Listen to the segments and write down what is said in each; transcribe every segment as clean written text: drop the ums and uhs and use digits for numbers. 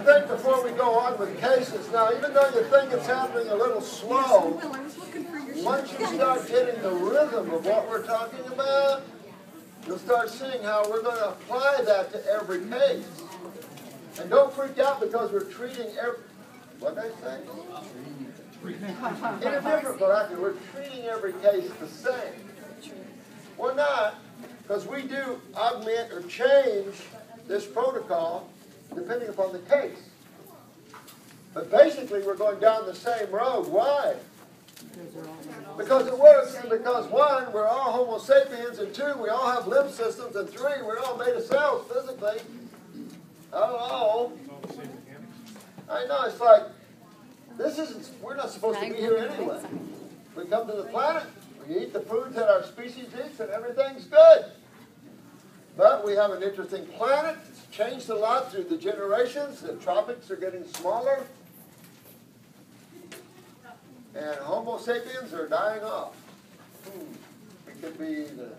think before we go on with cases, now even though you think it's happening a little slow, once you start getting the rhythm of what we're talking about, you'll start seeing how we're going to apply that to every case. And don't freak out because we're treating every... What did I say? In a different vernacular, we're treating every case the same. We're not, because we do augment or change this protocol depending upon the case. But basically, we're going down the same road. Why? Because it works, and because one, we're all Homo sapiens, and two, we all have lymph systems, and three, we're all made of cells physically. Oh, I know, it's like, this isn't, we're not supposed to be here anyway. We come to the planet, we eat the foods that our species eats, and everything's good. But we have an interesting planet. It's changed a lot through the generations. The tropics are getting smaller. And Homo sapiens are dying off. It could be the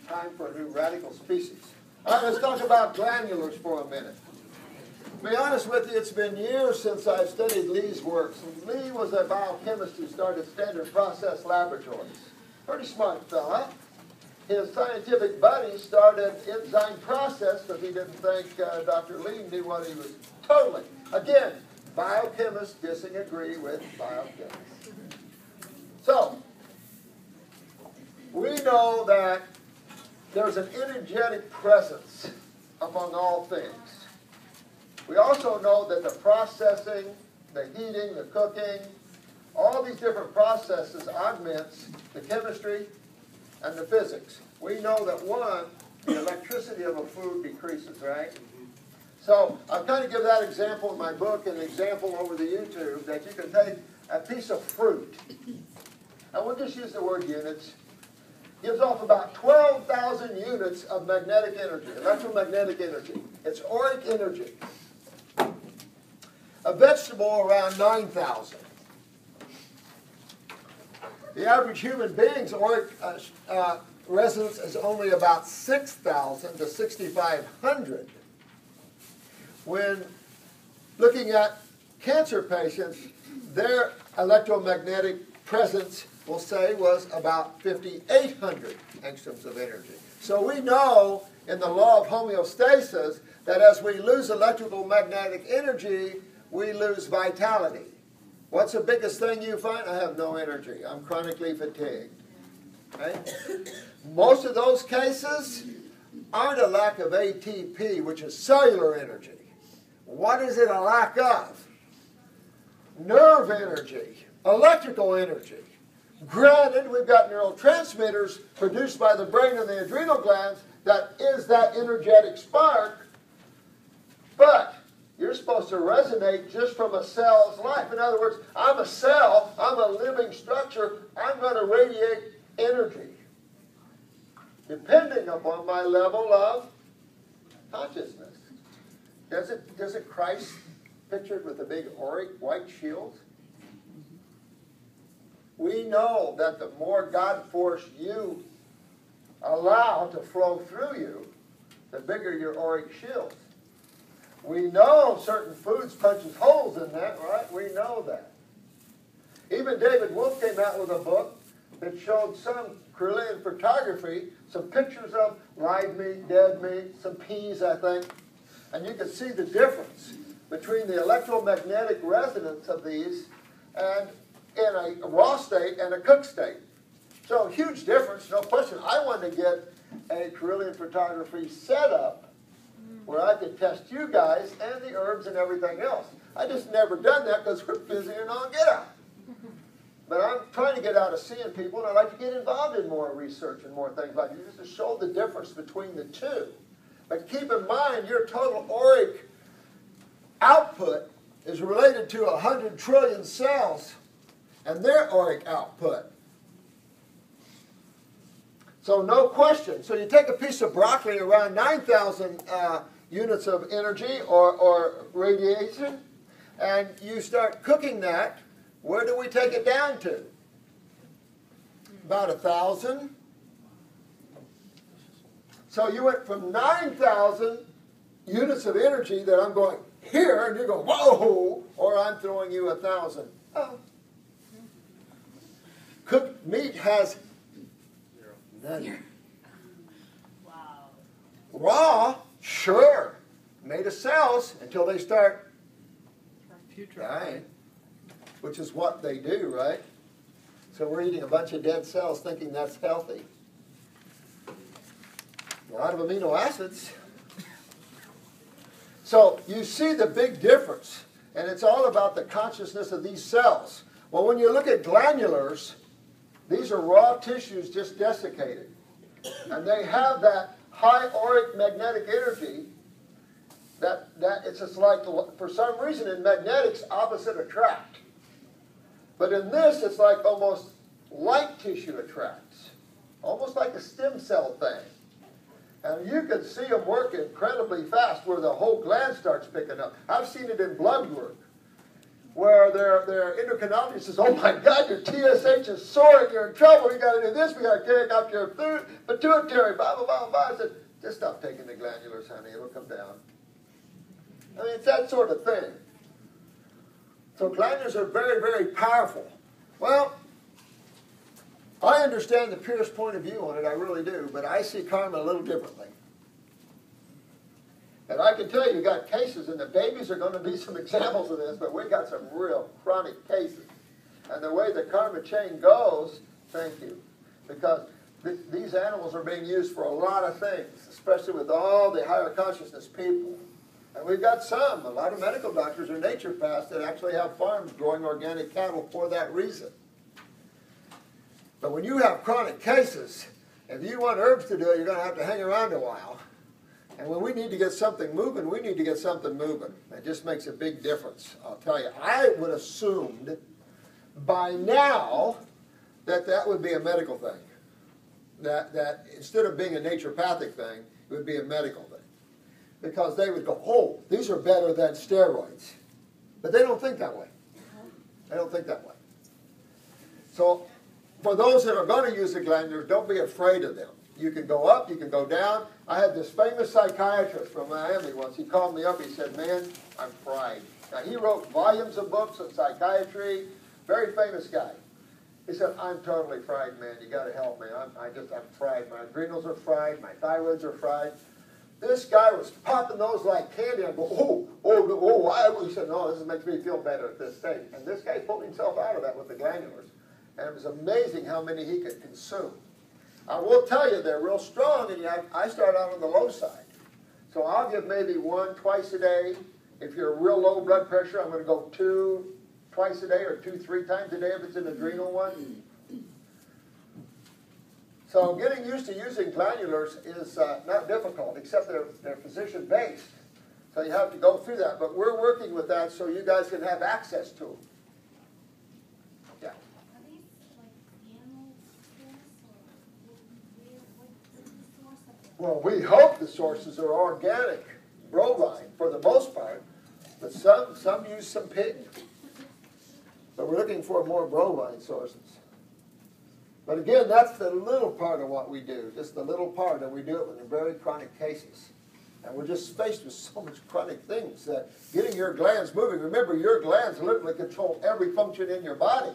time for a new radical species. All right, let's talk about glandulars for a minute. To be honest with you, it's been years since I've studied Lee's works. Lee was a biochemist who started Standard Process Laboratories. Pretty smart fella. His scientific buddy started Enzyme Process, but he didn't think Dr. Lee knew what he was totally. Again, biochemists disagree with biochemists. So, we know that there's an energetic presence among all things. We also know that the processing, the heating, the cooking, all these different processes augments the chemistry and the physics. We know that one, the electricity of a food decreases, right? So I'll kind of give that example in my book, an example over the YouTube, that you can take a piece of fruit, and we'll just use the word units, gives off about 12,000 units of magnetic energy, electromagnetic energy. It's auric energy. A vegetable around 9,000. The average human being's auric resonance is only about 6,000 to 6,500. When looking at cancer patients, their electromagnetic presence, we'll say, was about 5,800 angstroms of energy. So we know in the law of homeostasis that as we lose electrical magnetic energy, we lose vitality. What's the biggest thing you find? I have no energy. I'm chronically fatigued. Right? Most of those cases aren't a lack of ATP, which is cellular energy. What is it a lack of? Nerve energy, electrical energy. Granted, we've got neurotransmitters produced by the brain and the adrenal glands that is that energetic spark, but you're supposed to resonate just from a cell's life. In other words, I'm a cell, I'm a living structure, I'm going to radiate energy depending upon my level of consciousness. Doesn't Christ pictured with a big auric white shield? We know that the more God force you allow to flow through you, the bigger your auric shield. We know certain foods punches holes in that, right? We know that. Even David Wolf came out with a book that showed some Kirlian photography, some pictures of live meat, dead meat, some peas, I think. And you can see the difference between the electromagnetic resonance of these and in a raw state and a cooked state. So huge difference, no question. I wanted to get a Kirlian photography setup where I could test you guys and the herbs and everything else. I just never done that because we're busy and on get out. But I'm trying to get out of seeing people, and I'd like to get involved in more research and more things like this to show the difference between the two. But keep in mind, your total auric output is related to 100 trillion cells and their auric output. So no question. So you take a piece of broccoli around 9,000 units of energy or radiation, and you start cooking that. Where do we take it down to? About 1,000. So you went from 9,000 units of energy that I'm going here, and you go, whoa, or I'm throwing you 1,000. Oh. Cooked meat has none. Wow. Raw, sure, made of cells until they start dying, which is what they do, right? So we're eating a bunch of dead cells thinking that's healthy. A lot of amino acids. So you see the big difference, and it's all about the consciousness of these cells. Well, when you look at glandulars, these are raw tissues just desiccated. And they have that high auric magnetic energy that it's just like, for some reason in magnetics, opposite attract. But in this, it's like almost light tissue attracts. Almost like a stem cell thing. And you can see them work incredibly fast where the whole gland starts picking up. I've seen it in blood work, where their endocrinologist says, oh my God, your TSH is soaring, you're in trouble, we got to do this, we got to carry out your pituitary, blah, blah, blah, blah. I said, just stop taking the glandulars, honey, it'll come down. I mean, it's that sort of thing. So glandulars are very, very powerful. Well, I understand the purest point of view on it, I really do, but I see karma a little differently. And I can tell you got cases, and the babies are going to be some examples of this, but we got some real chronic cases. And the way the karma chain goes, thank you, because these animals are being used for a lot of things, especially with all the higher consciousness people. And we've got a lot of medical doctors are naturopaths that actually have farms growing organic cattle for that reason. But when you have chronic cases, if you want herbs to do it, you're going to have to hang around a while. And when we need to get something moving, we need to get something moving. It just makes a big difference, I'll tell you. I would have assumed by now that would be a medical thing. That instead of being a naturopathic thing, it would be a medical thing. Because they would go, oh, these are better than steroids. But they don't think that way. They don't think that way. So for those that are going to use the glandulars, don't be afraid of them. You can go up, you can go down. I had this famous psychiatrist from Miami once. He called me up. He said, man, I'm fried. Now, he wrote volumes of books on psychiatry. Very famous guy. He said, I'm totally fried, man. You got to help me. I'm fried. My adrenals are fried. My thyroids are fried. This guy was popping those like candy. I go, he said, no, this makes me feel better at this stage. And this guy pulled himself out of that with the glandulars. And it was amazing how many he could consume. I will tell you, they're real strong, and I start out on the low side. So I'll give maybe 1 twice a day. If you're real low blood pressure, I'm going to go 2 twice a day or 2, 3 times a day if it's an adrenal one. So getting used to using glandulars is not difficult, except they're physician-based. So you have to go through that. But we're working with that so you guys can have access to them. Yeah. Are these like animal source, or what is the source of it? Well, we hope the sources are organic, bovine for the most part, but some use some pig. But we're looking for more bovine sources. But again, that's the little part of what we do, just the little part, and we do it in very chronic cases. And we're just faced with so much chronic things that getting your glands moving, remember your glands literally control every function in your body.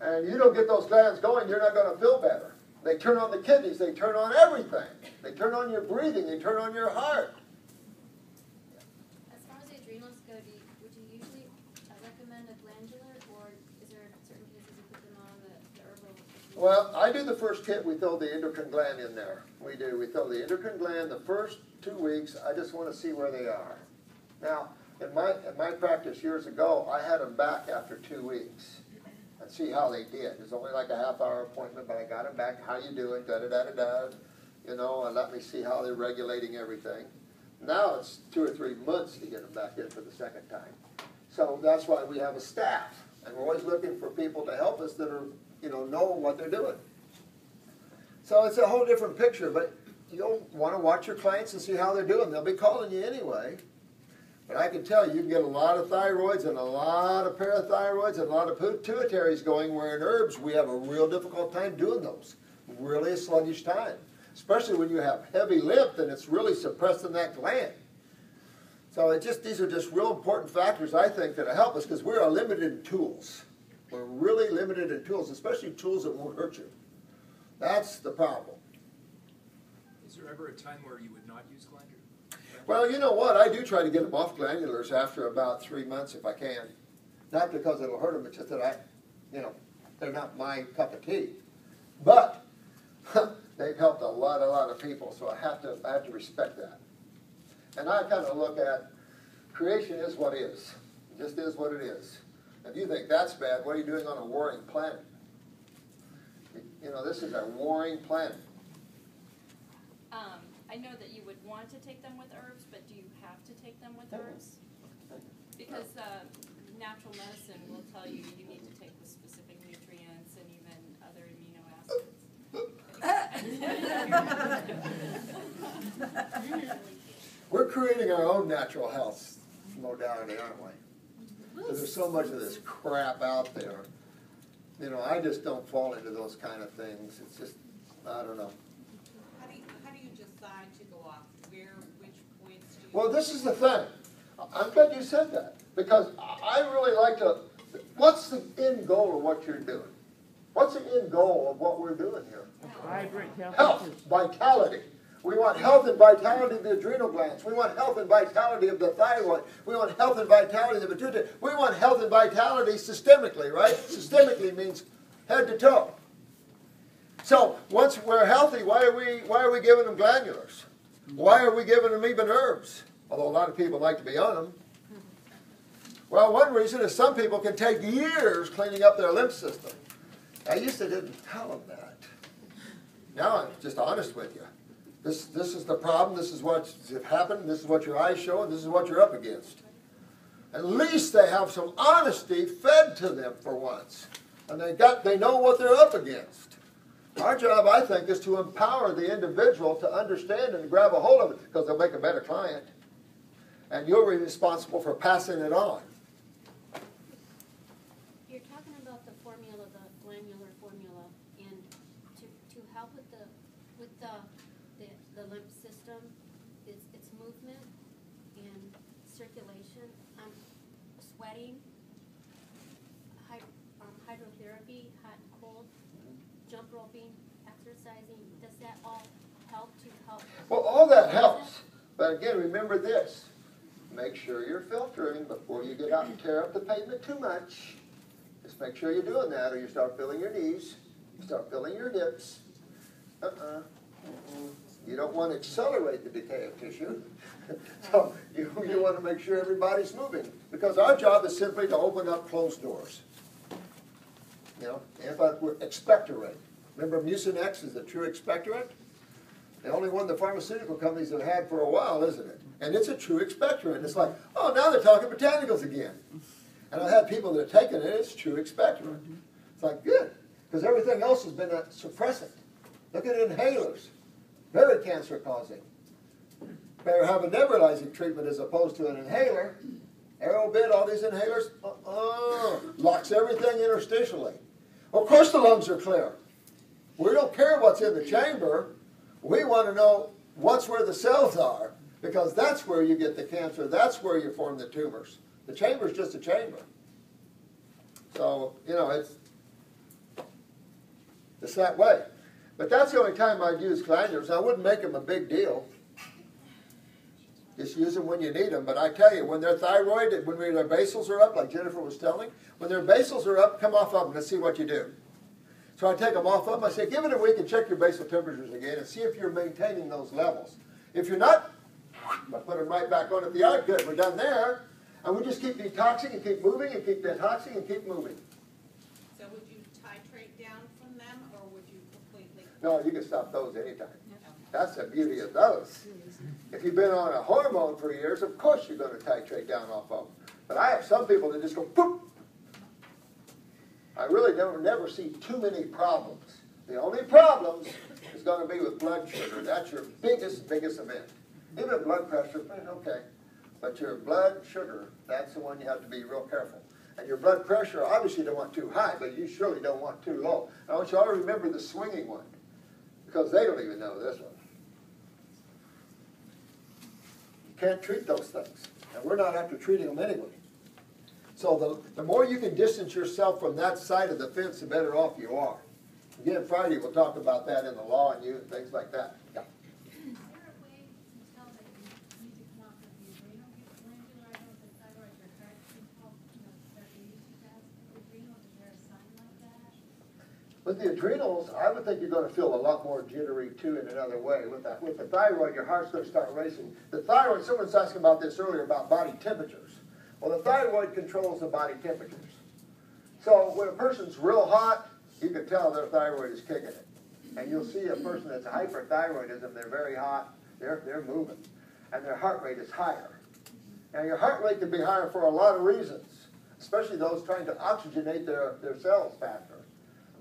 And you don't get those glands going, you're not going to feel better. They turn on the kidneys, they turn on everything. They turn on your breathing, they turn on your heart. As far as the adrenals go, would you usually recommend a glandular, or is there certain cases you put them on the herbal? Well, I do the first kit, we throw the endocrine gland in there. We do. We throw the endocrine gland the first 2 weeks. I just want to see where they are. Now, in my practice years ago, I had them back after 2 weeks and see how they did. It was only like a half-hour appointment, but I got them back. How you doing? Da-da-da-da-da. You know, and let me see how they're regulating everything. Now it's 2 or 3 months to get them back in for the second time. So that's why we have a staff. And we're always looking for people to help us that are, know what they're doing. So it's a whole different picture, but you'll want to watch your clients and see how they're doing. They'll be calling you anyway. But I can tell you can get a lot of thyroids and a lot of parathyroids and a lot of pituitaries going, where in herbs we have a real difficult time doing those. Really a sluggish time. Especially when you have heavy lymph and it's really suppressing that gland. So these are just real important factors, I think, that help us because we are limited in tools. We're really limited in tools, especially tools that won't hurt you. That's the problem. Is there ever a time where you would not use glandular? Well, you know what? I do try to get them off glandulars after about 3 months if I can. Not because it'll hurt them, it's just that they're not my cup of tea. But they've helped a lot of people, so I have to respect that. And I kind of look at creation is what is. It just is what it is. If you think that's bad, what are you doing on a warring planet? You know, this is a warring planet. I know that you would want to take them with herbs, but do you have to take them with herbs? Because natural medicine will tell you you need to take the specific nutrients and even other amino acids. We're creating our own natural health modality, aren't we? Because there's so much of this crap out there. You know, I just don't fall into those kind of things. It's just, I don't know. How do you decide to go off? Which points do you... Well, this is the thing. I'm glad you said that. Because I really like to, what's the end goal of what you're doing? What's the end goal of what we're doing here? Health, vitality. We want health and vitality of the adrenal glands. We want health and vitality of the thyroid. We want health and vitality of the pituitary. We want health and vitality systemically, right? Systemically means head to toe. So once we're healthy, why are we giving them glandulars? Why are we giving them even herbs? Although a lot of people like to be on them. Well, one reason is some people can take years cleaning up their lymph system. I used to didn't tell them that. Now I'm just honest with you. This is the problem, this is what's happened, this is what your eyes show, and this is what you're up against. At least they have some honesty fed to them for once. And they know what they're up against. Our job, I think, is to empower the individual to understand and grab a hold of it, because they'll make a better client. And you're responsible for passing it on. You're talking about the formula, the glandular formula, and to help with the lymph system, its movement and circulation, sweating, hydrotherapy, hot and cold, jump roping, exercising. Does that all help to help? Well, all that helps. But again, remember this. Make sure you're filtering before you get out and tear up the pavement too much. Just make sure you're doing that, or you start feeling your knees, you start feeling your hips. You don't want to accelerate the decay of tissue. So you want to make sure everybody's moving. Because our job is simply to open up closed doors. You know, we're expectorate. Remember Mucinex is a true expectorant? The only one the pharmaceutical companies have had for a while, isn't it? And it's a true expectorant. It's like, oh, now they're talking botanicals again. And I've had people that have taken it, it's true expectorant. It's like, good, because everything else has been a suppressant. Look at inhalers. Very cancer causing. Better have a nebulizing treatment as opposed to an inhaler. Aerobid, all these inhalers, locks everything interstitially. Of course the lungs are clear. We don't care what's in the chamber. We want to know what's where the cells are, because that's where you get the cancer. That's where you form the tumors. The chamber is just a chamber. So, you know, it's that way. But that's the only time I'd use glandulars. I wouldn't make them a big deal. Just use them when you need them. But I tell you, when their thyroid, when their basals are up, like Jennifer was telling, when their basals are up, come off of them. Let's see what you do. So I take them off of them. I say, give it a week and check your basal temperatures again and see if you're maintaining those levels. If you're not, I put them right back on at the eye. Good, we're done there. And we just keep detoxing and keep moving and keep detoxing and keep moving. So would you titrate down from them, or would you completely... No, you can stop those anytime. That's the beauty of those. If you've been on a hormone for years, of course you're going to titrate down off of them. But I have some people that just go, poof. I really never see too many problems. The only problems is going to be with blood sugar. That's your biggest event. Even blood pressure, okay. But your blood sugar, that's the one you have to be real careful. And your blood pressure, obviously you don't want too high, but you surely don't want too low. I want you all to remember the swinging one, because they don't even know this one. You can't treat those things. And we're not after treating them anyway. So the more you can distance yourself from that side of the fence, the better off you are. Again, Friday we'll talk about that in the law and you and things like that. Yeah. Is there a way to tell that you need to come off of the adrenal glandular? I know the thyroid, your heart can help, start releasing gas from the adrenal. Is there a sign like that? With the adrenals, I would think you're going to feel a lot more jittery too in another way. With the thyroid, your heart's going to start racing. The thyroid, someone was asking about this earlier about body temperatures. Well, the thyroid controls the body temperatures. So when a person's real hot, you can tell their thyroid is kicking it. And you'll see a person that's hyperthyroidism, they're very hot, they're moving. And their heart rate is higher. Now your heart rate can be higher for a lot of reasons, especially those trying to oxygenate their cells faster.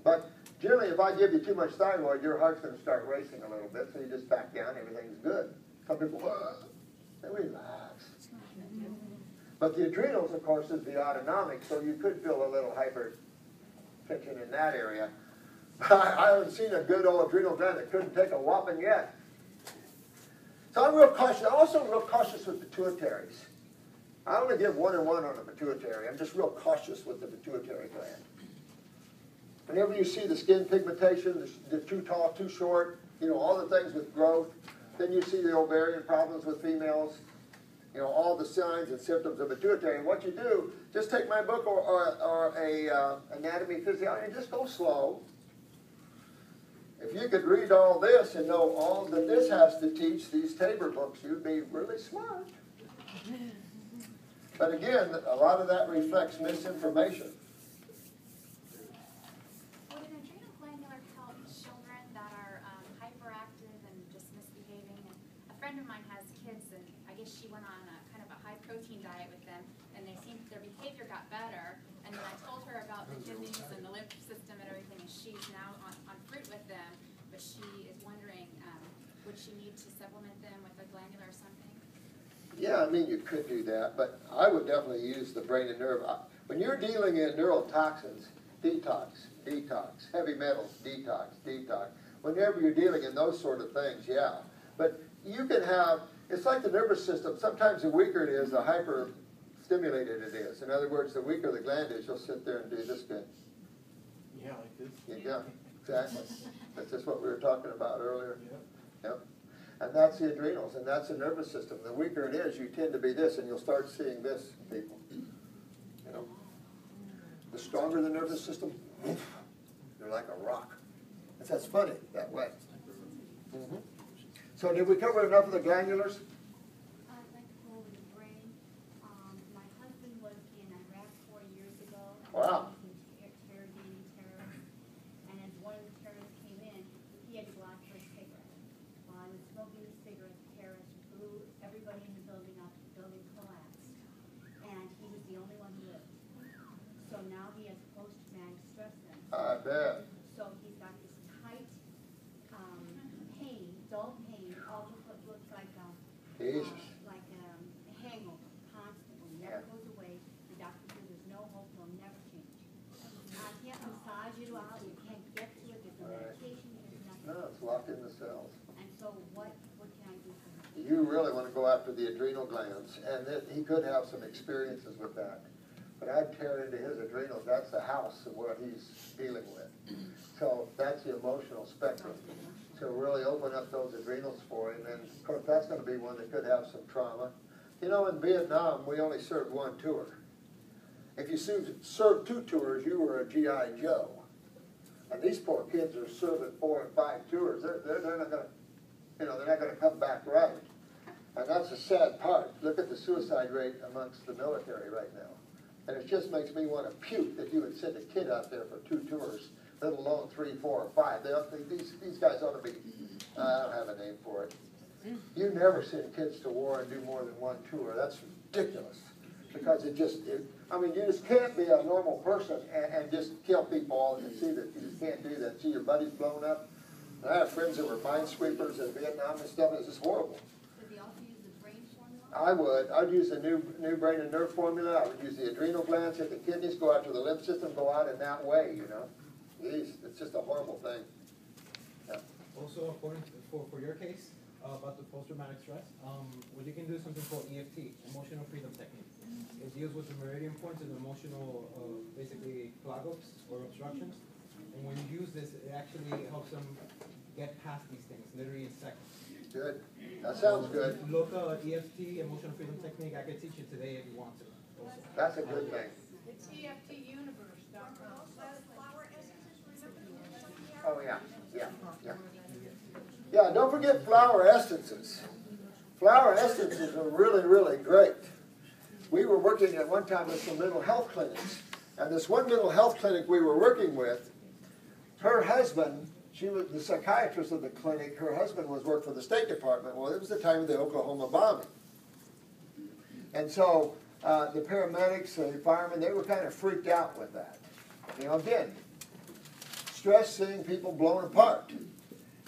But generally, if I give you too much thyroid, your heart's going to start racing a little bit, so you just back down, everything's good. Some people, they relax. But the adrenals, of course, is the autonomic, so you could feel a little hypertension in that area. I haven't seen a good old adrenal gland that couldn't take a whopping yet. So I'm real cautious. I'm also real cautious with pituitaries. I only give 1 and 1 on the pituitary. I'm just real cautious with the pituitary gland. Whenever you see the skin pigmentation, the too tall, too short, all the things with growth, then you see the ovarian problems with females, all the signs and symptoms of pituitary. And what you do, just take my book or a anatomy, physiology, and just go slow. If you could read all this and know all that this has to teach, these Tabor books, you'd be really smart. But again, a lot of that reflects misinformation. Would an adrenal glandular help children that are hyperactive and just misbehaving? And a friend of mine has kids, and I guess she went on a kind of a high-protein diet with them, and their behavior got better. And then I told her about the kidneys and the lymph system and everything, and she's now on fruit with them. But she is wondering, would she need to supplement them with a glandular or something? Yeah, I mean, you could do that, but I would definitely use the brain and nerve. When you're dealing in neurotoxins, detox, detox, heavy metals, detox, detox. Whenever you're dealing in those sort of things, yeah. But you can have, it's like the nervous system. Sometimes the weaker it is, the hyper stimulated it is. In other words, the weaker the gland is, you'll sit there and do this bit. Yeah, like this. Yeah, exactly. That's just what we were talking about earlier. Yep. Yep. And that's the adrenals, and that's the nervous system. The weaker it is, you tend to be this, and you'll start seeing this in people. The stronger the nervous system, you're like a rock. That's funny that way. Mm-hmm. So did we cover enough of the glandulars? I'd like to go over the brain. My husband was in Iraq 4 years ago. Wow. And as one of the terrorists came in, he had to go out for a cigarette. While he was smoking the cigarette, the terrorist blew everybody in the building up. The building collapsed. And he was the only one who lived. So now he has post-traumatic stress syndrome. I bet. So he's got this tight pain, dull pain, all what looks like Jesus. like a hangover, constantly, never goes away. The doctor says there's no hope, it'll never change. Can't massage it out, you can't get to it, there's no medication, there's nothing. No, it's locked in the cells. And so what can I do for him? You really want to go after the adrenal glands, and he could have some experiences with that. But I'd tear into his adrenals. That's the house of what he's dealing with. So that's the emotional spectrum. So really open up those adrenals for him. And of course, that's going to be one that could have some trauma. In Vietnam, we only served 1 tour. If you served 2 tours, you were a G.I. Joe. And these poor kids are serving 4 and 5 tours. They're not going to, they're not going to come back right. And that's the sad part. Look at the suicide rate amongst the military right now. And it just makes me want to puke that you would send a kid out there for 2 tours, let alone 3, 4, or 5. These guys ought to be, I don't have a name for it. You never send kids to war and do more than 1 tour. That's ridiculous. Because you just can't be a normal person and just kill people and see that you just can't do that. See your buddies blown up. And I have friends that were minesweepers in Vietnam and stuff. It's just horrible. Does he also use the brain formula? I would. I'd use the new brain and nerve formula. I would use the adrenal glands, hit the kidneys, go out to the lymph system, go out in that way, Jeez, it's just a horrible thing. Yeah. Also, according to, for your case, about the post-traumatic stress. What you can do is something called EFT, emotional freedom technique. It deals with the meridian points and emotional, basically, clog-ups or obstructions. And when you use this, it actually helps them get past these things, literally in seconds. Good. That sounds good. Look EFT, emotional freedom technique. I could teach you today if you want to. Also. That's a good thing. It's EFTuniverse.com. Oh, yeah. Yeah, don't forget flower essences. Flower essences are really, really great. We were working at one time with some mental health clinics. And this one mental health clinic we were working with, her husband, she was the psychiatrist of the clinic, her husband worked for the State Department. Well, it was the time of the Oklahoma bombing. And so the paramedics, the firemen, they were kind of freaked out with that. You know, again, stress seeing people blown apart.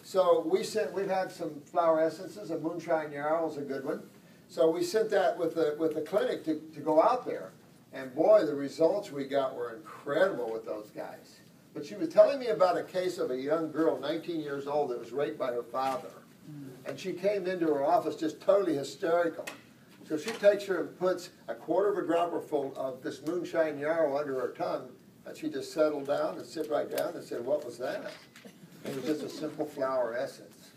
So we've had some flower essences, a moonshine yarrow is a good one. So we sent that with the clinic to go out there. And boy, the results we got were incredible with those guys. But she was telling me about a case of a young girl, 19 years old, that was raped by her father. And she came into her office just totally hysterical. So she takes her and puts a quarter of a dropper full of this moonshine yarrow under her tongue, and she just settled down and sit right down and said, "What was that?" It was just a simple flower essence.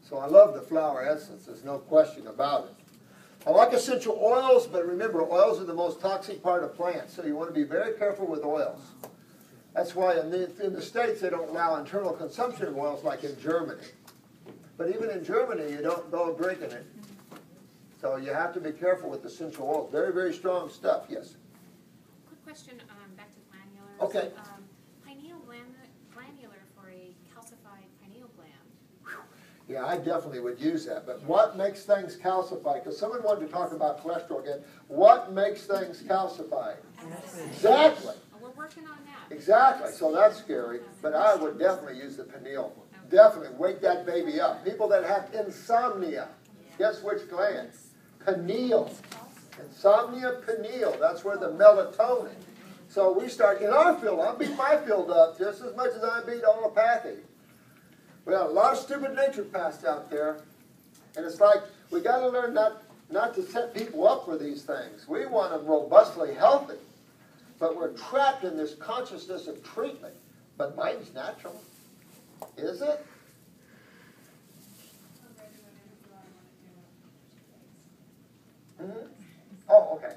So I love the flower essence. There's no question about it. I like essential oils, but remember, oils are the most toxic part of plants, so you want to be very careful with oils. That's why in the States they don't allow internal consumption of oils like in Germany. But even in Germany, you don't go drinking it. So you have to be careful with essential oils. Very, very strong stuff, yes. Quick question, back to glandulars. Okay. Pineal glandular for a calcified pineal gland. Yeah, I definitely would use that. But what makes things calcified? Because someone wanted to talk about cholesterol again. What makes things calcified? Exactly. We're working on that. Exactly. So that's scary. But I would definitely use the pineal. Definitely wake that baby up. People that have insomnia. Guess which gland? Pineal. Insomnia, pineal. That's where the melatonin. So we start, in our field, I beat my field up just as much as I beat allopathy. We have a lot of stupid naturopaths out there. And it's like, we got to learn not to set people up for these things. We want them robustly healthy. But we're trapped in this consciousness of treatment. But mine's natural. Is it? Mm-hmm. Oh, okay.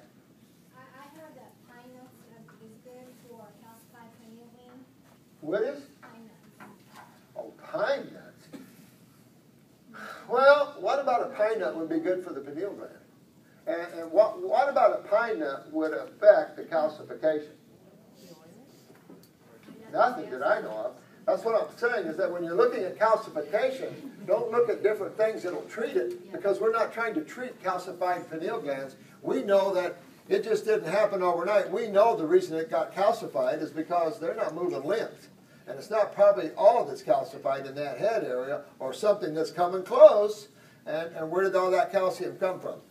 I heard that pine nuts is good for calcified pineal gland. What is? Pine nuts. Oh, pine nuts. Well, what about a pine nut would be good for the pineal gland? And what about a pine nut would affect the calcification? Nothing that I know of. That's what I'm saying, is that when you're looking at calcification, don't look at different things that'll treat it, because we're not trying to treat calcified pineal glands. We know that it just didn't happen overnight. We know the reason it got calcified is because they're not moving limbs. And it's not probably all that's calcified in that head area, or something that's coming close. And where did all that calcium come from?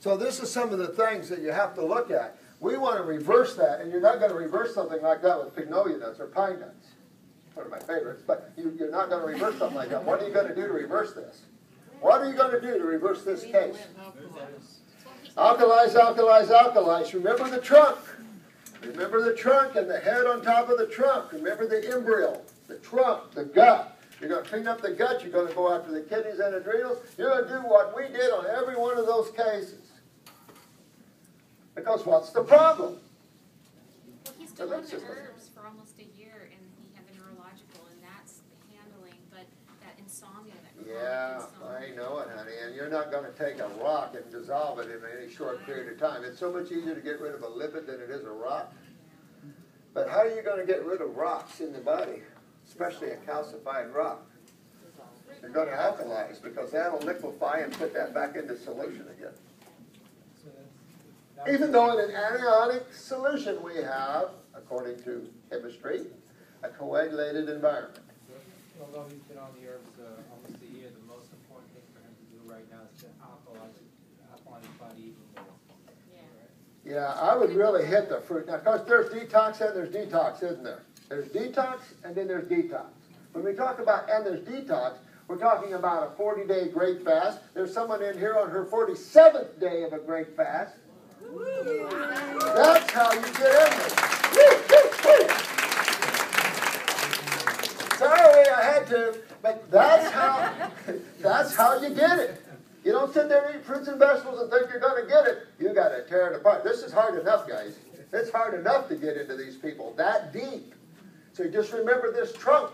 So this is some of the things that you have to look at. We want to reverse that, and you're not going to reverse something like that with pignolia nuts or pine nuts. One of my favorites, but you're not going to reverse something like that. What are you going to do to reverse this? What are you going to do to reverse this case? Alkalize, alkalize, alkalize. Remember the trunk. Remember the trunk and the head on top of the trunk. Remember the embryo, the trunk, the gut. You're going to clean up the gut. You're going to go after the kidneys and adrenals. You're going to do what we did on every one of those cases. Because what's the problem? Well, he's still on the herbs for almost a year, and he had the neurological, and that's handling, but that insomnia, that Yeah, I know it, honey. And you're not going to take a rock and dissolve it in any short period of time. It's so much easier to get rid of a lipid than it is a rock. But how are you going to get rid of rocks in the body, especially a calcified rock? You're going to alkalize, because that'll liquefy and put that back into solution again. Even though in an anionic solution we have, according to chemistry, a coagulated environment. Although he's been on the herbs almost a year, the most important thing for him to do right now is to alkaline his body even more. Yeah, I would really hit the fruit. Now, of course, there's detox and there's detox, isn't there? There's detox and then there's detox. When we talk about and there's detox, We're talking about a 40-day great fast. There's someone in here on her 47th day of a great fast. That's how you get everything. Sorry, I had to, but that's how you get it. You don't sit there and eat fruits and vegetables and think you're going to get it. You got to tear it apart. This is hard enough, guys. It's hard enough to get into these people that deep. So you just remember this trunk.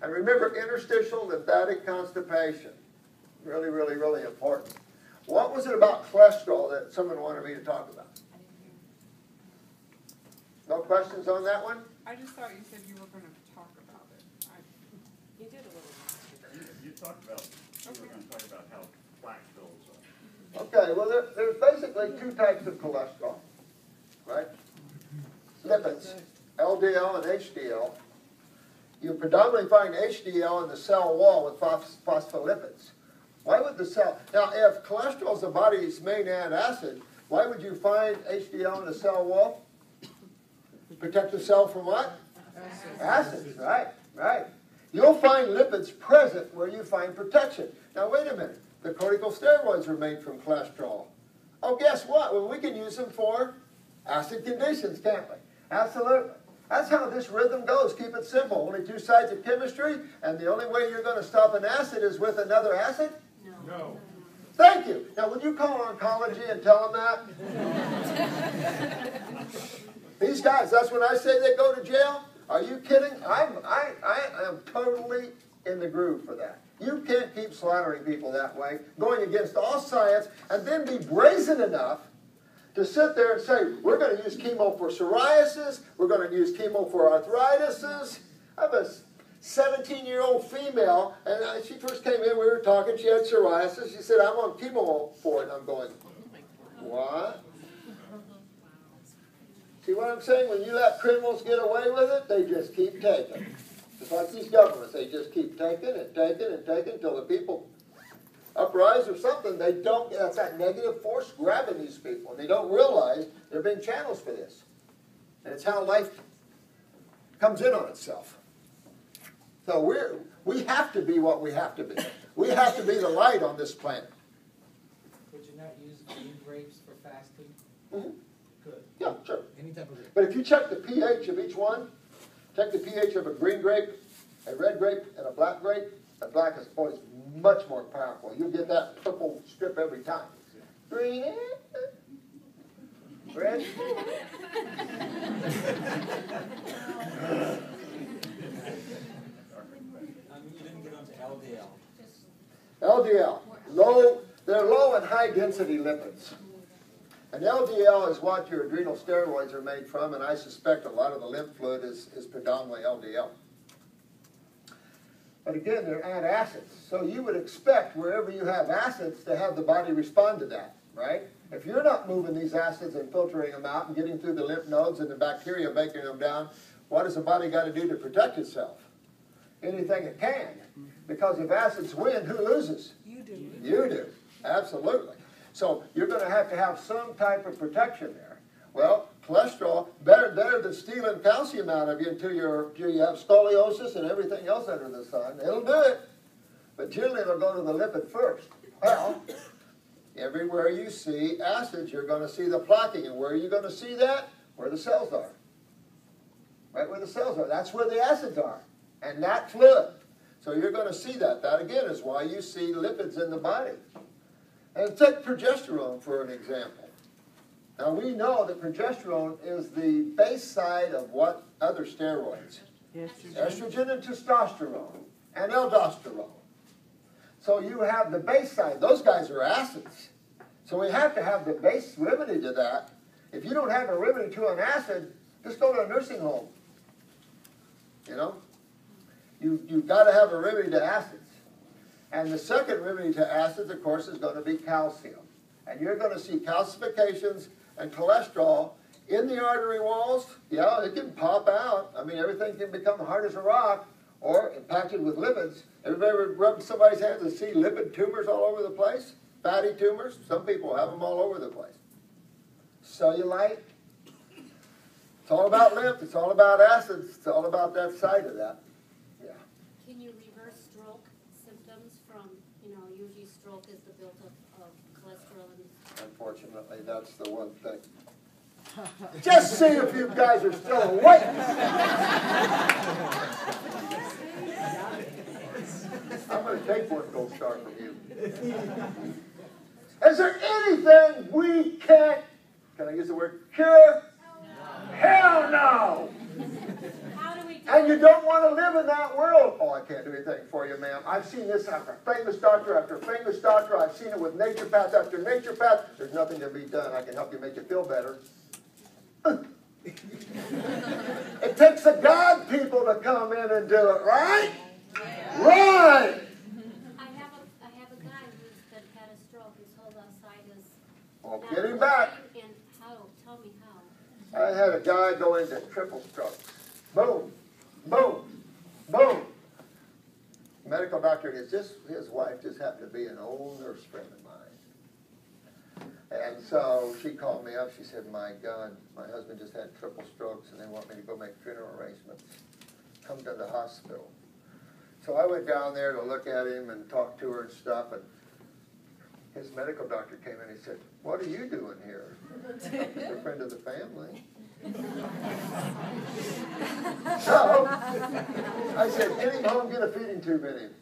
And remember interstitial lymphatic constipation. Really, really, really important. What was it about cholesterol that someone wanted me to talk about? No questions on that one? I just thought you said you were going to talk about it. You did a little. You talked about, you were going to talk about how plaque builds up. Okay, well, there's basically two types of cholesterol, right? Lipids, LDL and HDL. You predominantly find HDL in the cell wall with phospholipids. Why would the cell... Now, if cholesterol is the body's main antacid, why would you find HDL in the cell wall? Protect the cell from what? Acids, right, right. You'll find lipids present where you find protection. Now, wait a minute. The corticosteroids are made from cholesterol. Oh, guess what? Well, we can use them for acid conditions, can't we? Absolutely. That's how this rhythm goes. Keep it simple. Only two sides of chemistry, and the only way you're going to stop an acid is with another acid? No. Thank you. Now, would you call oncology and tell them that? These guys, that's when I say they go to jail? Are you kidding? I am totally in the groove for that. You can't keep slaughtering people that way, going against all science, and then be brazen enough to sit there and say, we're going to use chemo for psoriasis, we're going to use chemo for arthritis. I have a 17-year-old female, and she first came in, we were talking, she had psoriasis. She said, I'm on chemo for it. I'm going, what? See what I'm saying? When you let criminals get away with it, they just keep taking. Just like these governments, they just keep taking and taking and taking until the people uprise or something. They don't, that's that negative force grabbing these people, and they don't realize they're being channels for this. And it's how life comes in on itself. So we have to be what we have to be. We have to be the light on this planet. Would you not use green grapes for fasting? Mm-hmm. Good. Yeah, sure. Any type of grape. But if you check the pH of each one, check the pH of a green grape, a red grape, and a black grape, the black is always much more powerful. You'll get that purple strip every time. Green, red. You didn't get onto LDL. LDL, they're low and high density lipids. And LDL is what your adrenal steroids are made from, and I suspect a lot of the lymph fluid is predominantly LDL. But again, they're antacids. So you would expect wherever you have acids to have the body respond to that, right? If you're not moving these acids and filtering them out and getting through the lymph nodes and the bacteria making them down, what does the body got to do to protect itself? Anything it can. Because if acids win, who loses? You do. You do. Absolutely. So you're going to have some type of protection there. Well, cholesterol, better than stealing calcium out of you until you have scoliosis and everything else under the sun. It'll do it. But generally it'll go to the lipid first. Well, everywhere you see acids, you're going to see the plaquing. And where are you going to see that? Where the cells are. Right where the cells are. That's where the acids are. And that fluid. So you're going to see that. That, again, is why you see lipids in the body. And take progesterone for an example. Now, we know that progesterone is the base side of what other steroids? Estrogen and testosterone and aldosterone. So you have the base side. Those guys are acids. So we have to have the base remedy to that. If you don't have a remedy to an acid, just go to a nursing home. You know? You've got to have a remedy to acids. And the second remedy to acids, of course, is going to be calcium. And you're going to see calcifications and cholesterol in the artery walls. Yeah, it can pop out. I mean, everything can become hard as a rock or impacted with lipids. Everybody ever rubbed somebody's hands and see lipid tumors all over the place? Fatty tumors? Some people have them all over the place. Cellulite. It's all about lymph. It's all about acids. It's all about that side of that. Can you reverse stroke symptoms stroke is the buildup of cholesterol in Unfortunately, that's the one thing. Just see if you guys are still awake. I'm going to take one gold star from you. Is there anything we can't, can I use the word cure? Hell no! How do we do And you don't want to live in that world. Oh, I can't do anything for you, ma'am. I've seen this after famous doctor after famous doctor. I've seen it with naturopath after naturopath. There's nothing to be done. I can help you make you feel better. It takes the God people to come in and do it, right? Yeah. Right! I have a guy that had a stroke. His whole left side is. Well, get him back. And how? Tell me how. I had a guy go into triple strokes. Boom, boom, boom. Medical doctor, his wife just happened to be an old nurse friend of mine. And so she called me up. She said, my God, my husband just had triple strokes and they want me to go make funeral arrangements. Come to the hospital. So I went down there to look at him and talk to her and stuff. And his medical doctor came in and he said, what are you doing here? You're a friend of the family. So I said, get him home, get a feeding tube in him.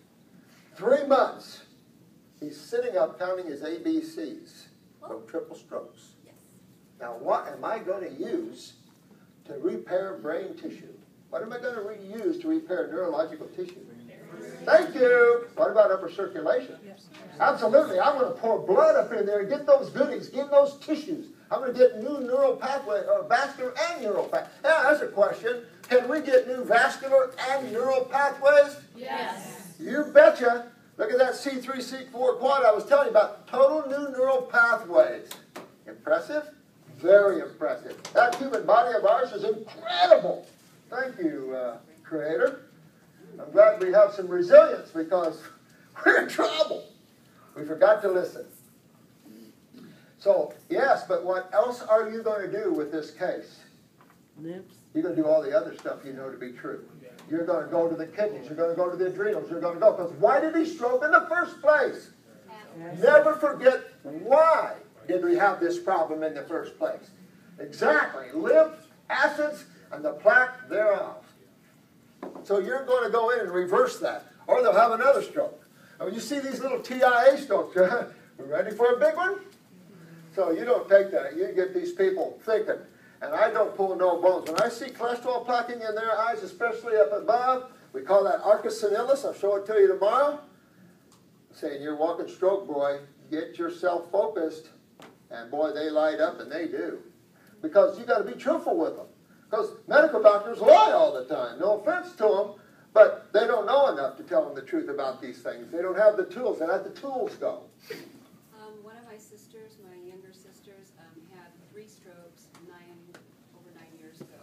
3 months. He's sitting up counting his ABCs from triple strokes. Now what am I going to use to repair brain tissue? What am I going to use to repair neurological tissue? Thank you. What about upper circulation? Absolutely. I'm going to pour blood up in there and get those goodies, get those tissues. I'm going to get new neural pathway, vascular and neural pathways. Yeah, that's a question. Can we get new vascular and neural pathways? Yes. You betcha. Look at that C3, C4 quad I was telling you about. Total new neural pathways. Impressive? Very impressive. That human body of ours is incredible. Thank you, Creator. I'm glad we have some resilience because we're in trouble. We forgot to listen. So, yes, but what else are you going to do with this case? You're going to do all the other stuff you know to be true. You're going to go to the kidneys. You're going to go to the adrenals. You're going to go. Because why did he stroke in the first place? Never forget why did we have this problem in the first place. Exactly. Lymph, acids, and the plaque thereof. So you're going to go in and reverse that. Or they'll have another stroke. I mean, you see these little TIA strokes. We're ready for a big one? So you don't take that. You get these people thinking. And I don't pull no bones. When I see cholesterol plaquing in their eyes, especially up above, we call that arcus senilis. I'll show it to you tomorrow. I'm saying, you're walking stroke, boy. Get yourself focused. And boy, they light up, and they do. Because you got to be truthful with them. Because medical doctors lie all the time. No offense to them, but they don't know enough to tell them the truth about these things. They don't have the tools. They let the tools go. One of my sisters, my younger sisters, had 3 strokes over 9 years ago.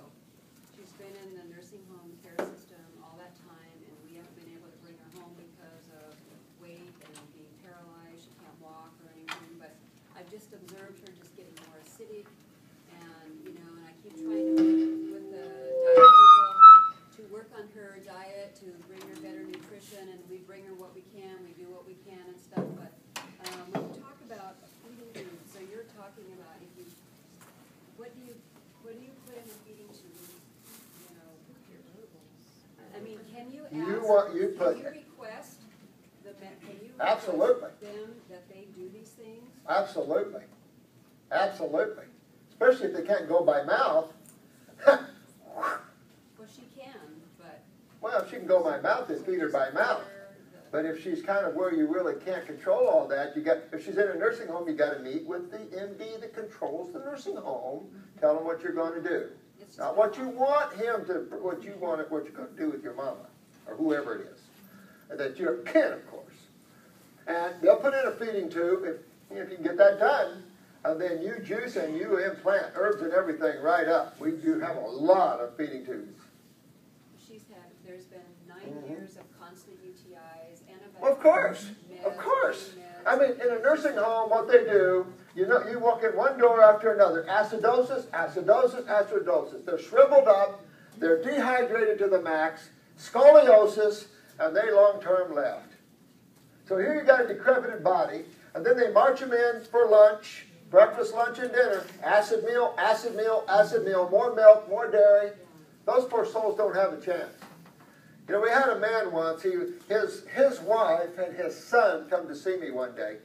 She's been in the nursing home care system all that time, and we haven't been able to bring her home because of weight and being paralyzed. She can't walk or anything, but I've just observed her just getting more acidic, and and I keep trying to work with the diet people to work on her diet, to bring her better nutrition, and we bring her what we can, we do what we can and stuff, but when you talk about feeding tube, so you're talking about what do you put in the feeding tube? I mean, can you ask? You Request can you Absolutely. request them that they do these things? Absolutely. Absolutely. Especially if they can't go by mouth. Well, she can, but. Well, if she can go by mouth, then feed her by mouth. But if she's kind of where you really can't control all that, if she's in a nursing home, you got to meet with the MD that controls the nursing home. Tell them what you're going to do. Not what you want him to, what you're going to do with your mama, or whoever it is. And that you're a kid, of course. And they'll put in a feeding tube, if you can get that done, and then you juice and you implant herbs and everything right up. We do have a lot of feeding tubes. There's been 9 years of constant UTIs, antibiotics. Well, of course, of course. I mean, in a nursing home, what they do, you walk in one door after another. Acidosis, acidosis, acidosis. They're shriveled up, they're dehydrated to the max, scoliosis, and they long-term left. So here you got a decrepit body, and then they march him in for lunch, breakfast, lunch, and dinner. Acid meal, acid meal, acid meal, more milk, more dairy. Those poor souls don't have a chance. You know, we had a man once, his wife and his son come to see me one day.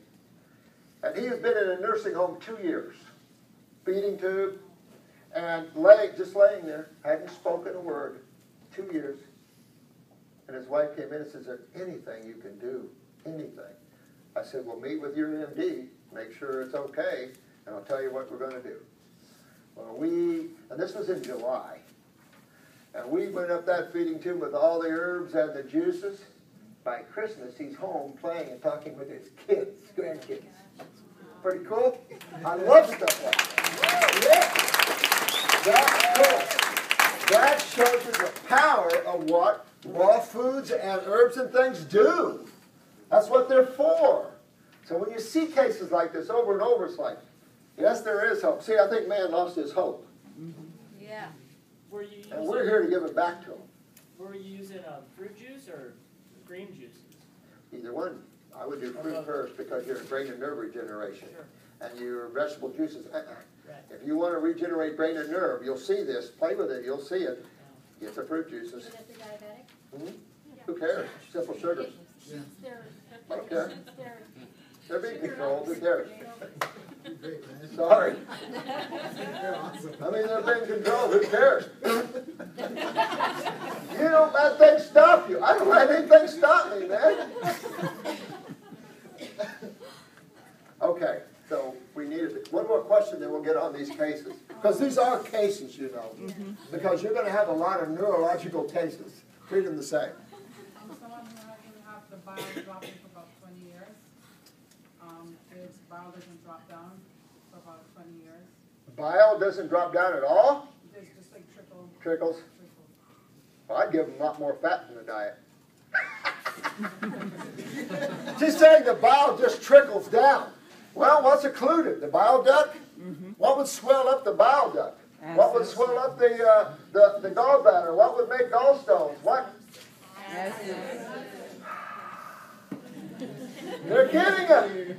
And he has been in a nursing home 2 years. Feeding tube, and just laying there, hadn't spoken a word. 2 years. And his wife came in and says, is there anything you can do? Anything? I said, well, meet with your MD, make sure it's okay, and I'll tell you what we're going to do. Well, and this was in July, and we went up that feeding tube with all the herbs and the juices. By Christmas, he's home playing and talking with his kids, grandkids. Pretty cool? I love stuff like that. Yeah. That's cool. That shows you the power of what raw foods and herbs and things do. That's what they're for. So when you see cases like this over and over, it's like, yes, there is hope. See, I think man lost his hope. Yeah. And we're here to give it back to him. Were you using fruit juice or green juices? Either one. I would do fruit first because you're in brain and nerve regeneration. Sure. And your vegetable juices. Right. If you want to regenerate brain and nerve, you'll see this. Play with it. You'll see it. Get the fruit juices. Is it the diabetic? Mm-hmm. Who cares? Simple sugars. I don't care. They're being controlled. Who cares? Sorry. I mean, they're being controlled. Who cares? You don't let things stop you. I don't let anything stop me, man. Okay, so we needed one more question, then we'll get on these cases. Because these are cases, you know. Because you're going to have a lot of neurological cases. Treat them the same. Someone who hasn't had the bile dropping for about 20 years. His bile doesn't drop down for about 20 years. Bile doesn't drop down at all? There's just like Trickles? Well, I'd give them a lot more fat in the diet. She's saying the bile just trickles down. Well, what's occluded? The bile duct? What would swell up the bile duct? What would swell up the gallbladder? What would make gallstones? What? They're getting it.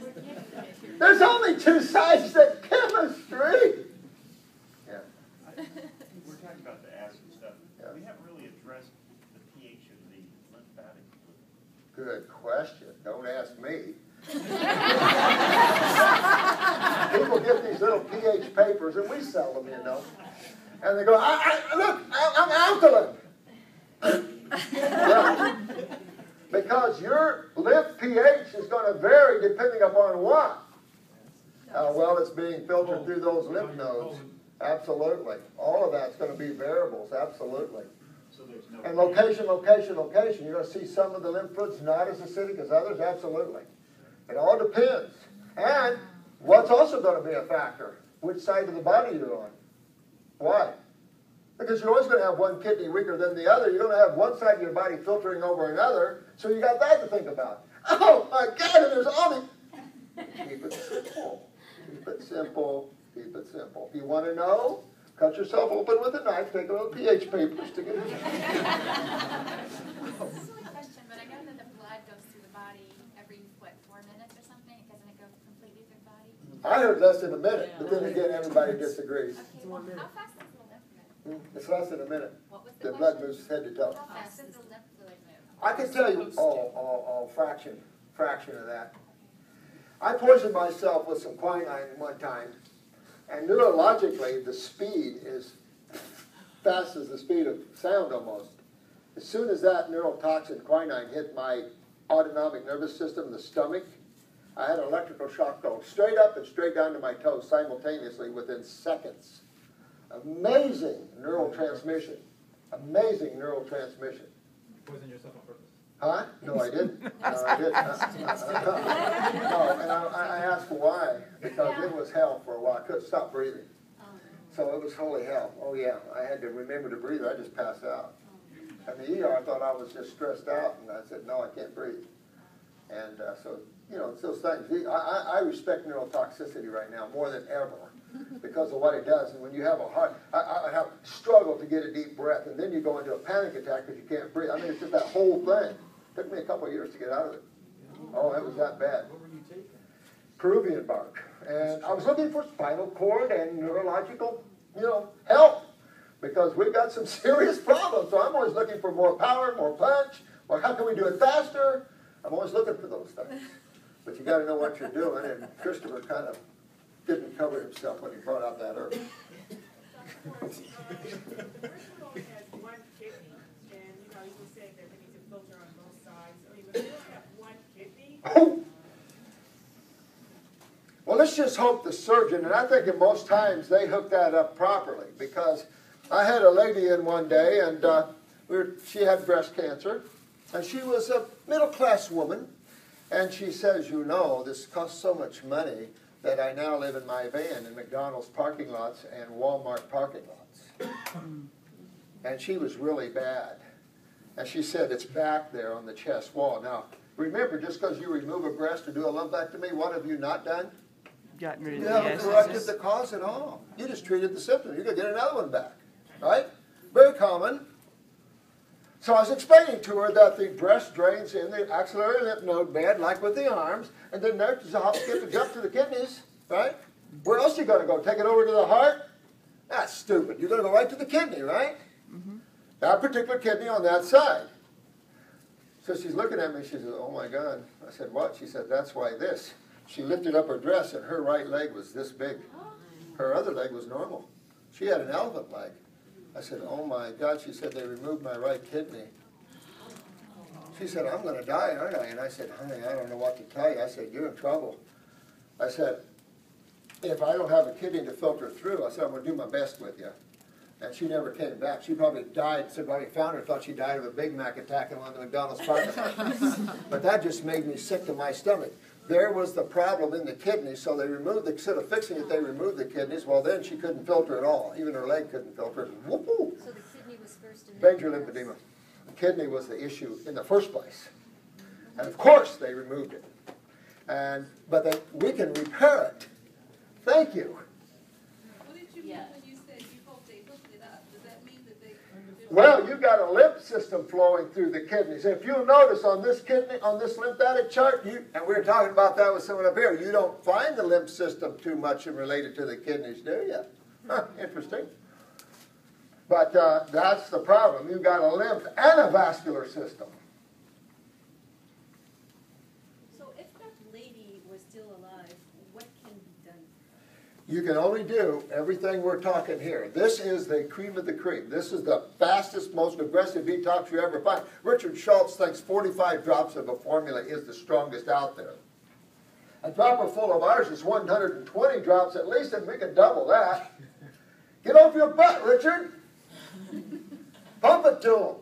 There's only two sides to chemistry. Yeah. We're talking about the acid stuff. Yeah. We haven't really addressed the pH of the lymphatic fluid. Good question. Don't ask me. People get these little pH papers, and we sell them, you know. And they go, look, I'm alkaline. Yeah. Because your lymph pH is going to vary depending upon what? How well it's being filtered through those lymph nodes. Absolutely. All of that's going to be variables, absolutely. So there's no And location, location, location. You're going to see some of the lymph fluids not as acidic as others, absolutely. It all depends. And what's also going to be a factor? Which side of the body you're on. Why? Because you're always going to have one kidney weaker than the other. You're going to have one side of your body filtering over another, so you got that to think about. Oh my God, and there's only... Keep it simple. Keep it simple. Keep it simple. If you want to know, cut yourself open with a knife, take a little pH papers to get it. This is a silly question, but I know that the blood goes through the body every, 4 minutes or something? Doesn't it go completely through the body? I heard less than a minute, but then again, everybody disagrees. Okay, well, how fast does the lymph move? It's less than a minute. What was the The blood question? moves head to toe. How fast does the lymph fluid move? I can tell you, fraction of that. I poisoned myself with some quinine one time, and neurologically, the speed is fast as the speed of sound almost. As soon as that neurotoxin quinine hit my autonomic nervous system, the stomach, I had an electrical shock go straight up and straight down to my toes simultaneously within seconds. Amazing neurotransmission. Amazing neurotransmission. Poison yourself on purpose. Huh? No, I didn't. No, I didn't. No, and I asked why. Because it was hell for a while. I couldn't stop breathing. So it was holy hell. Oh, yeah. I had to remember to breathe. I just passed out. And the ER thought I was just stressed out. And I said, no, I can't breathe. And so, you know, it's those things. I respect neurotoxicity right now more than ever because of what it does. And when you have a heart, I have struggled to get a deep breath. And then you go into a panic attack because you can't breathe. I mean, it's just that whole thing. It took me a couple of years to get out of it. Oh, it was that bad. What were you taking? Peruvian bark. And I was looking for spinal cord and neurological, help. Because we've got some serious problems. So I'm always looking for more power, more punch, or how can we do it faster? I'm always looking for those things. But you got to know what you're doing. And Christopher kind of didn't cover himself when he brought out that herb. First only has one kidney, and you were saying that we need to filter on both sides. I mean, we just have one kidney. Oh. Well, let's just hope the surgeon, and I think that most times they hook that up properly, because I had a lady in one day, and she had breast cancer, and she was a middle-class woman, and she says, this costs so much money that I now live in my van in McDonald's parking lots and Walmart parking lots. And she was really bad. And she said, it's back there on the chest wall. Now, remember, just because you remove a breast or do a lumpectomy, what have you not done? Gotten rid of You the haven't corrected the cause at all. You just treated the symptom. You're going to get another one back. Right? Very common. So I was explaining to her that the breast drains in the axillary lymph node bed, like with the arms, and then there's a hop, skip, and jump to the kidneys, right? Where else are you going to go? Take it over to the heart? That's stupid. You're going to go right to the kidney, right? Mm-hmm. That particular kidney on that side. So she's looking at me, she says, oh my God. I said, what? She said, that's why this. She lifted up her dress, and her right leg was this big. Her other leg was normal. She had an elephant leg. I said, oh my God. She said, they removed my right kidney. She said, I'm going to die, aren't I? And I said, honey, I don't know what to tell you. I said, you're in trouble. I said, if I don't have a kidney to filter through, I said, I'm going to do my best with you. And she never came back. She probably died. Somebody found her, thought she died of a Big Mac attack in one of the McDonald's parking lots. But that just made me sick to my stomach. There was the problem in the kidney, so they removed, instead of fixing it, they removed the kidneys. Well, then she couldn't filter at all. Even her leg couldn't filter. Whoop-woo. So the kidney was first in Major lymphedema. The kidney was the issue in the first place. And of course they removed it. But we can repair it. Thank you. What did you mean when you said you hope they hooked it up? Does that mean that they... Well, you've got a lymph system flowing through the kidneys. If you'll notice on this kidney, on this lymphatic chart, and we were talking about that with someone up here, you don't find the lymph system too much related to the kidneys, do you? Huh, interesting. But that's the problem. You've got a lymph and a vascular system. So if that lady was still alive, what can be done? You can only do everything we're talking here. This is the cream of the cream. This is the fastest, most aggressive detox you ever find. Richard Schultz thinks 45 drops of a formula is the strongest out there. A dropper full of ours is 120 drops at least, and we can double that. Get off your butt, Richard. Pump it to them.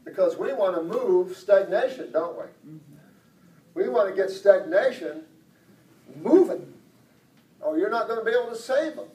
Because we want to move stagnation, don't we? We want to get stagnation moving, or you're not going to be able to save them.